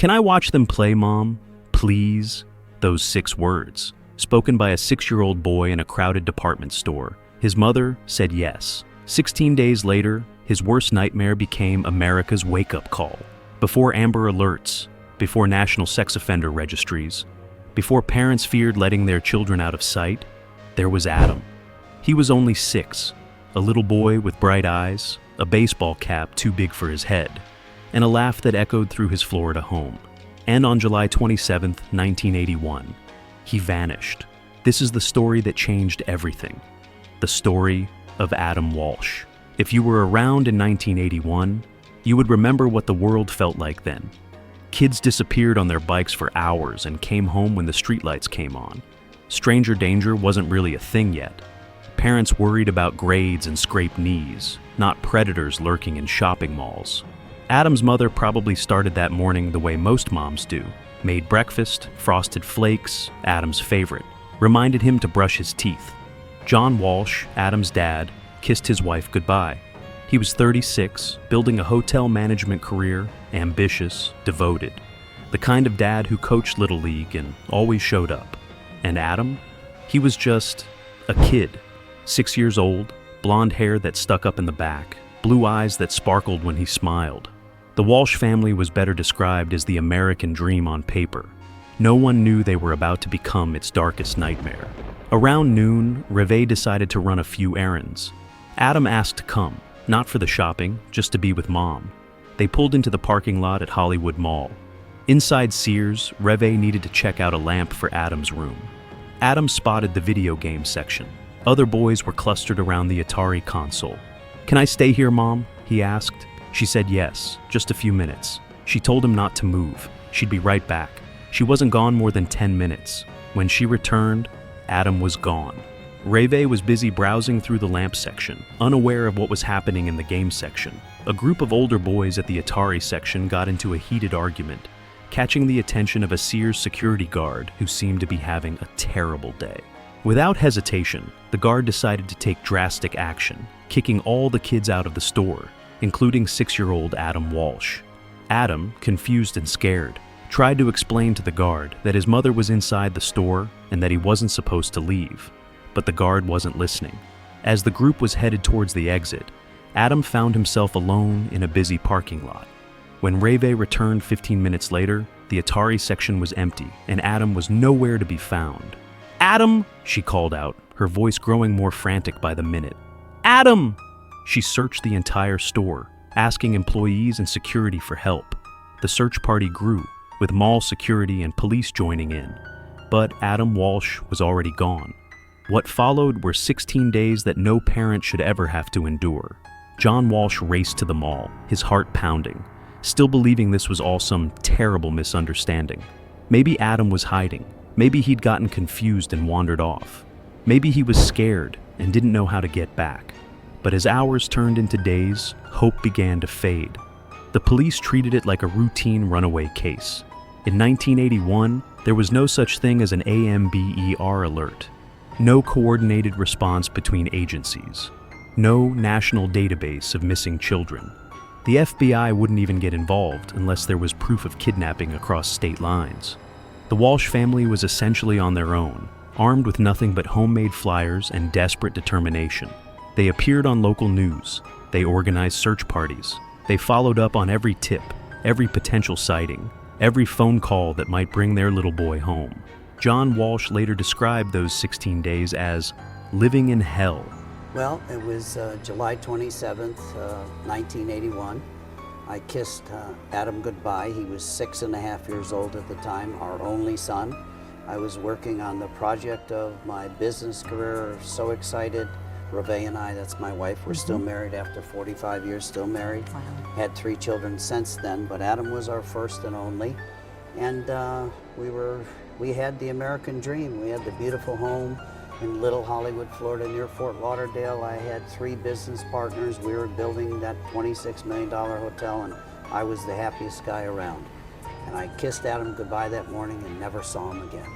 "Can I watch them play, Mom? Please?" Those 6 words, spoken by a 6-year-old boy in a crowded department store. His mother said yes. 16 days later, his worst nightmare became America's wake-up call. Before Amber Alerts, before national sex offender registries, before parents feared letting their children out of sight, there was Adam. He was only 6, a little boy with bright eyes, a baseball cap too big for his head, and a laugh that echoed through his Florida home. And on July 27, 1981, he vanished. This is the story that changed everything. The story of Adam Walsh. If you were around in 1981, you would remember what the world felt like then. Kids disappeared on their bikes for hours and came home when the streetlights came on. Stranger danger wasn't really a thing yet. Parents worried about grades and scraped knees, not predators lurking in shopping malls. Adam's mother probably started that morning the way most moms do. Made breakfast, frosted flakes, Adam's favorite, reminded him to brush his teeth. John Walsh, Adam's dad, kissed his wife goodbye. He was 36, building a hotel management career, ambitious, devoted. The kind of dad who coached Little League and always showed up. And Adam? He was just a kid. 6 years old, blonde hair that stuck up in the back, blue eyes that sparkled when he smiled. The Walsh family was better described as the American dream on paper. No one knew they were about to become its darkest nightmare. Around noon, Reve decided to run a few errands. Adam asked to come, not for the shopping, just to be with Mom. They pulled into the parking lot at Hollywood Mall. Inside Sears, Reve needed to check out a lamp for Adam's room. Adam spotted the video game section. Other boys were clustered around the Atari console. "Can I stay here, Mom?" he asked. She said yes, just a few minutes. She told him not to move. She'd be right back. She wasn't gone more than 10 minutes. When she returned, Adam was gone. Reve was busy browsing through the lamp section, unaware of what was happening in the game section. A group of older boys at the Atari section got into a heated argument, catching the attention of a Sears security guard who seemed to be having a terrible day. Without hesitation, the guard decided to take drastic action, kicking all the kids out of the store, including 6-year-old Adam Walsh. Adam, confused and scared, tried to explain to the guard that his mother was inside the store and that he wasn't supposed to leave. But the guard wasn't listening. As the group was headed towards the exit, Adam found himself alone in a busy parking lot. When Reve returned 15 minutes later, the Atari section was empty and Adam was nowhere to be found. "Adam!" she called out, her voice growing more frantic by the minute. "Adam!" She searched the entire store, asking employees and security for help. The search party grew, with mall security and police joining in. But Adam Walsh was already gone. What followed were 16 days that no parent should ever have to endure. John Walsh raced to the mall, his heart pounding, still believing this was all some terrible misunderstanding. Maybe Adam was hiding. Maybe he'd gotten confused and wandered off. Maybe he was scared and didn't know how to get back. But as hours turned into days, hope began to fade. The police treated it like a routine runaway case. In 1981, there was no such thing as an AMBER alert. No coordinated response between agencies. No national database of missing children. The FBI wouldn't even get involved unless there was proof of kidnapping across state lines. The Walsh family was essentially on their own, armed with nothing but homemade flyers and desperate determination. They appeared on local news. They organized search parties. They followed up on every tip, every potential sighting, every phone call that might bring their little boy home. John Walsh later described those 16 days as living in hell. Well, it was July 27th, 1981. I kissed Adam goodbye. He was 6.5 years old at the time, our only son. I was working on the project of my business career, so excited. Reve and I, that's my wife, we're still married after 45 years, still married. Wow. Had 3 children since then, but Adam was our first and only. And we had the American dream. We had the beautiful home in Little Hollywood, Florida, near Fort Lauderdale. I had 3 business partners. We were building that $26 million hotel, and I was the happiest guy around. And I kissed Adam goodbye that morning and never saw him again.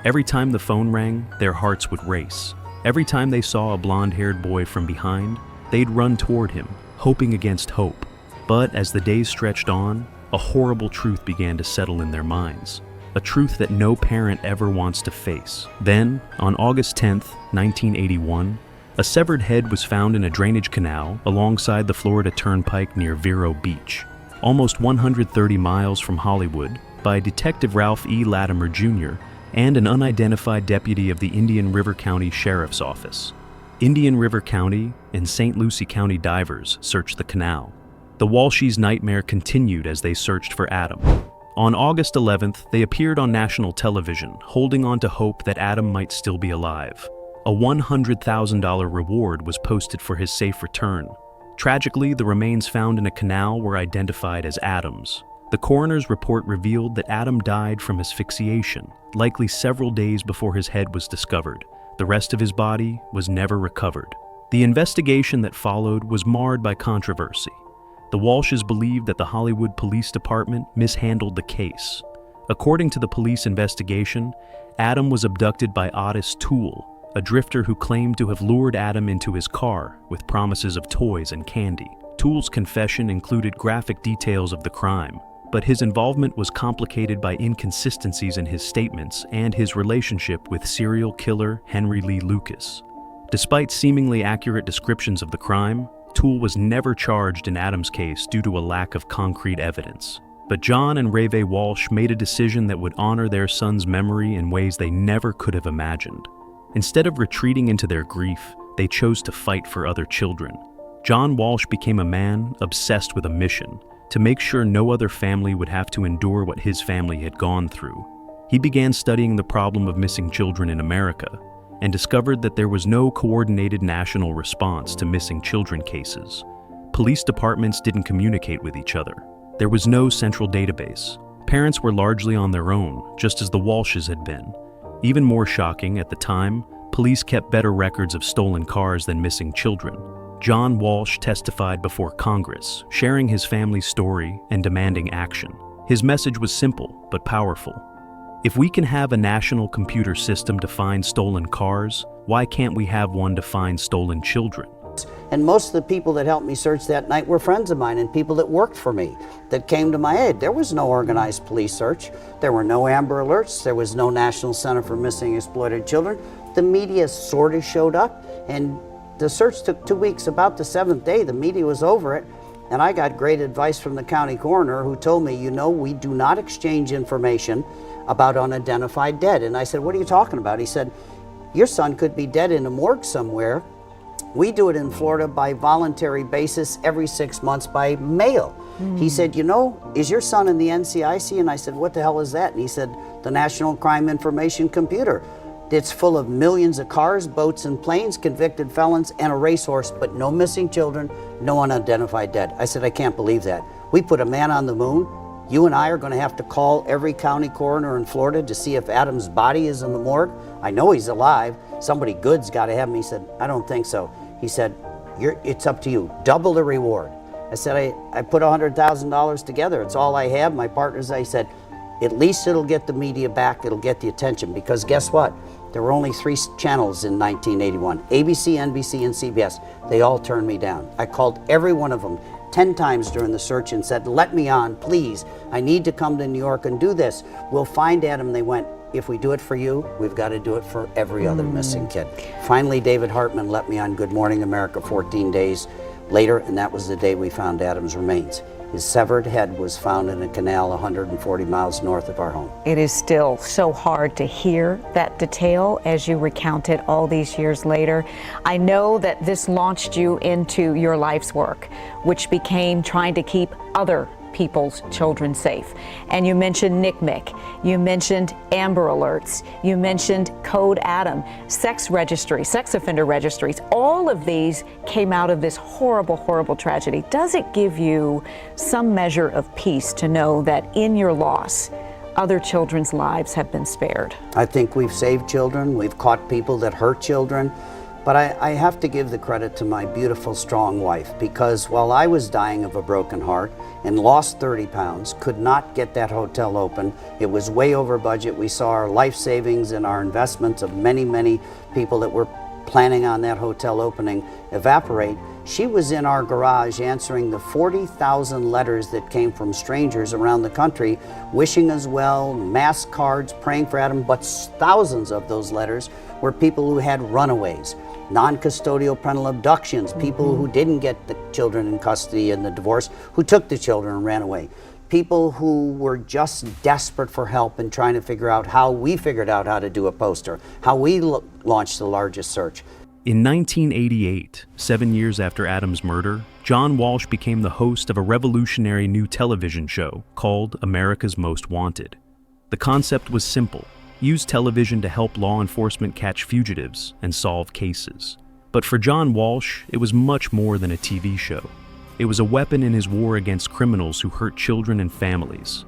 Every time the phone rang, their hearts would race. Every time they saw a blonde-haired boy from behind, they'd run toward him, hoping against hope. But as the days stretched on, a horrible truth began to settle in their minds. A truth that no parent ever wants to face. Then, on August 10th, 1981, a severed head was found in a drainage canal alongside the Florida Turnpike near Vero Beach, almost 130 miles from Hollywood, by Detective Ralph E. Latimer Jr. and an unidentified deputy of the Indian River County Sheriff's Office. Indian River County and St. Lucie County divers searched the canal. The Walshies' nightmare continued as they searched for Adam. On August 11th, they appeared on national television, holding on to hope that Adam might still be alive. A $100,000 reward was posted for his safe return. Tragically, the remains found in a canal were identified as Adam's. The coroner's report revealed that Adam died from asphyxiation, likely several days before his head was discovered. The rest of his body was never recovered. The investigation that followed was marred by controversy. The Walshes believed that the Hollywood Police Department mishandled the case. According to the police investigation, Adam was abducted by Otis Toole, a drifter who claimed to have lured Adam into his car with promises of toys and candy. Toole's confession included graphic details of the crime, but his involvement was complicated by inconsistencies in his statements and his relationship with serial killer Henry Lee Lucas. Despite seemingly accurate descriptions of the crime, Toole was never charged in Adam's case due to a lack of concrete evidence. But John and Reve Walsh made a decision that would honor their son's memory in ways they never could have imagined. Instead of retreating into their grief, they chose to fight for other children. John Walsh became a man obsessed with a mission, to make sure no other family would have to endure what his family had gone through. He began studying the problem of missing children in America, and discovered that there was no coordinated national response to missing children cases. Police departments didn't communicate with each other. There was no central database. Parents were largely on their own, just as the Walshes had been. Even more shocking, at the time, police kept better records of stolen cars than missing children. John Walsh testified before Congress, sharing his family's story and demanding action. His message was simple but powerful. If we can have a national computer system to find stolen cars, why can't we have one to find stolen children? And most of the people that helped me search that night were friends of mine and people that worked for me that came to my aid. There was no organized police search. There were no Amber Alerts. There was no National Center for Missing Exploited Children. The media sort of showed up, and the search took 2 weeks. About the 7th day, the media was over it, and I got great advice from the county coroner who told me, you know, we do not exchange information about unidentified dead. And I said, what are you talking about? He said, your son could be dead in a morgue somewhere. We do it in Florida by voluntary basis every 6 months by mail. He said, you know, is your son in the NCIC? And I said, what the hell is that? And he said, the National Crime Information Computer. It's full of millions of cars, boats, and planes, convicted felons, and a racehorse, but no missing children, no unidentified dead. I said, I can't believe that. We put a man on the moon. You and I are going to have to call every county coroner in Florida to see if Adam's body is in the morgue. I know he's alive. Somebody good's got to have him. He said, I don't think so. He said, it's up to you. Double the reward. I said, I put $100,000 together. It's all I have. My partners, I said, at least it'll get the media back. It'll get the attention. Because guess what? There were only 3 channels in 1981, ABC, NBC, and CBS. They all turned me down. I called every one of them 10 times during the search and said, let me on, please. I need to come to New York and do this. We'll find Adam. They went, if we do it for you, we've got to do it for every other missing kid. Finally, David Hartman let me on Good Morning America 14 days later, and that was the day we found Adam's remains. His severed head was found in a canal 140 miles north of our home. It is still so hard to hear that detail as you recount it all these years later. I know that this launched you into your life's work, which became trying to keep other people's children safe. And you mentioned NCMEC, you mentioned Amber Alerts, you mentioned Code Adam, sex registry, sex offender registries. All of these came out of this horrible, horrible tragedy. Does it give you some measure of peace to know that in your loss, other children's lives have been spared? I think we've saved children. We've caught people that hurt children. But I have to give the credit to my beautiful, strong wife, because while I was dying of a broken heart and lost 30 pounds, could not get that hotel open. It was way over budget. We saw our life savings and our investments of many, many people that were planning on that hotel opening evaporate. She was in our garage answering the 40,000 letters that came from strangers around the country, wishing us well, mass cards, praying for Adam, but thousands of those letters were people who had runaways, non-custodial parental abductions, people who didn't get the children in custody in the divorce, who took the children and ran away. People who were just desperate for help and trying to figure out how we figured out how to do a poster, how we launched the largest search. In 1988, 7 years after Adam's murder, John Walsh became the host of a revolutionary new television show called America's Most Wanted. The concept was simple: use television to help law enforcement catch fugitives and solve cases. But for John Walsh, it was much more than a TV show. It was a weapon in his war against criminals who hurt children and families.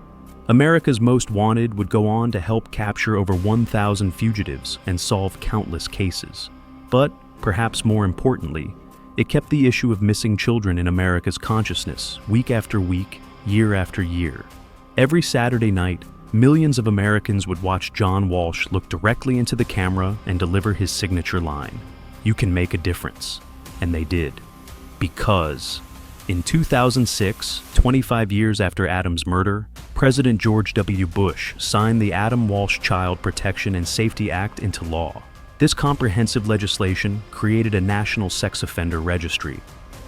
America's Most Wanted would go on to help capture over 1,000 fugitives and solve countless cases. But, perhaps more importantly, it kept the issue of missing children in America's consciousness week after week, year after year. Every Saturday night, millions of Americans would watch John Walsh look directly into the camera and deliver his signature line, "You can make a difference." And they did. Because in 2006, 25 years after Adam's murder, President George W. Bush signed the Adam Walsh Child Protection and Safety Act into law. This comprehensive legislation created a national sex offender registry,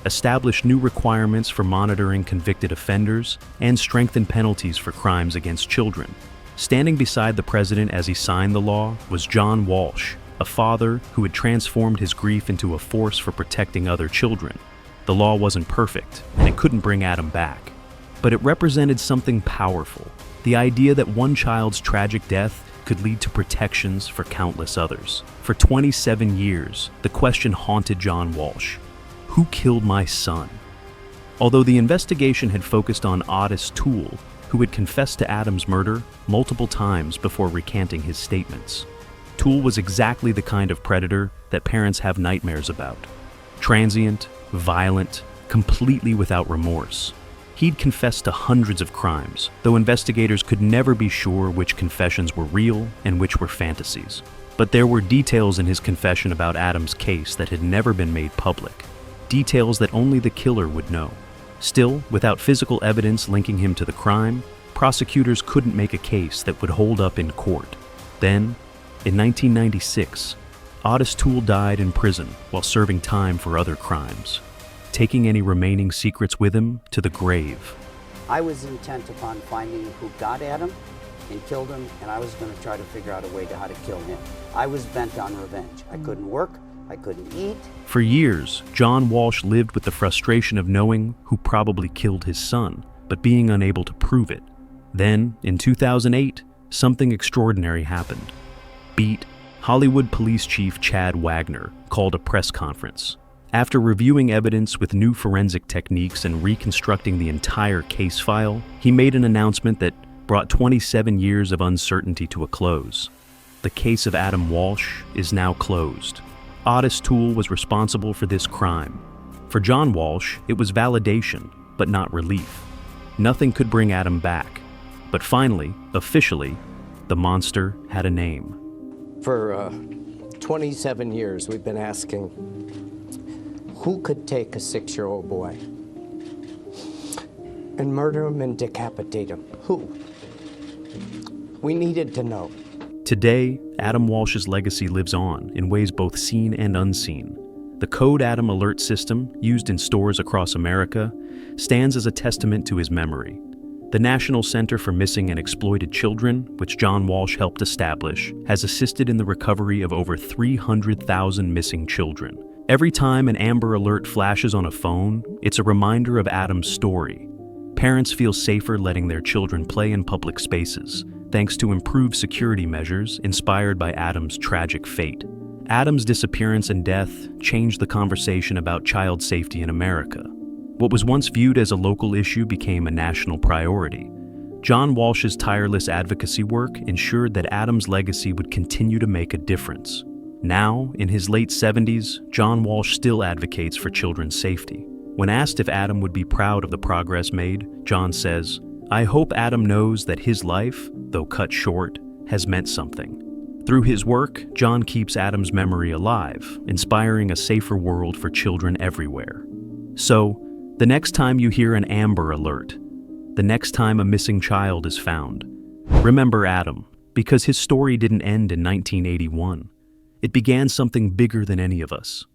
established new requirements for monitoring convicted offenders, and strengthened penalties for crimes against children. Standing beside the president as he signed the law was John Walsh, a father who had transformed his grief into a force for protecting other children. The law wasn't perfect, and it couldn't bring Adam back. But it represented something powerful: the idea that one child's tragic death could lead to protections for countless others. For 27 years, the question haunted John Walsh: who killed my son? Although the investigation had focused on Otis Toole, who had confessed to Adam's murder multiple times before recanting his statements. Toole was exactly the kind of predator that parents have nightmares about. Transient, violent, completely without remorse. He'd confessed to hundreds of crimes, though investigators could never be sure which confessions were real and which were fantasies. But there were details in his confession about Adam's case that had never been made public, details that only the killer would know. Still, without physical evidence linking him to the crime, prosecutors couldn't make a case that would hold up in court. Then, in 1996, Otis Toole died in prison while serving time for other crimes, taking any remaining secrets with him to the grave. I was intent upon finding who got Adam and killed him, and I was going to try to figure out a way to how to kill him. I was bent on revenge. I couldn't work, I couldn't eat. For years, John Walsh lived with the frustration of knowing who probably killed his son, but being unable to prove it. Then, in 2008, something extraordinary happened. Beat Hollywood Police Chief Chad Wagner called a press conference. After reviewing evidence with new forensic techniques and reconstructing the entire case file, he made an announcement that brought 27 years of uncertainty to a close. The case of Adam Walsh is now closed. Otis Toole was responsible for this crime. For John Walsh, it was validation, but not relief. Nothing could bring Adam back. But finally, officially, the monster had a name. For 27 years, we've been asking, who could take a 6-year-old boy and murder him and decapitate him? Who? We needed to know. Today, Adam Walsh's legacy lives on in ways both seen and unseen. The Code Adam alert system, used in stores across America, stands as a testament to his memory. The National Center for Missing and Exploited Children, which John Walsh helped establish, has assisted in the recovery of over 300,000 missing children. Every time an Amber Alert flashes on a phone, it's a reminder of Adam's story. Parents feel safer letting their children play in public spaces, thanks to improved security measures inspired by Adam's tragic fate. Adam's disappearance and death changed the conversation about child safety in America. What was once viewed as a local issue became a national priority. John Walsh's tireless advocacy work ensured that Adam's legacy would continue to make a difference. Now, in his late 70s, John Walsh still advocates for children's safety. When asked if Adam would be proud of the progress made, John says, "I hope Adam knows that his life, though cut short, has meant something." Through his work, John keeps Adam's memory alive, inspiring a safer world for children everywhere. So, the next time you hear an Amber Alert, the next time a missing child is found, remember Adam, because his story didn't end in 1981. It began something bigger than any of us.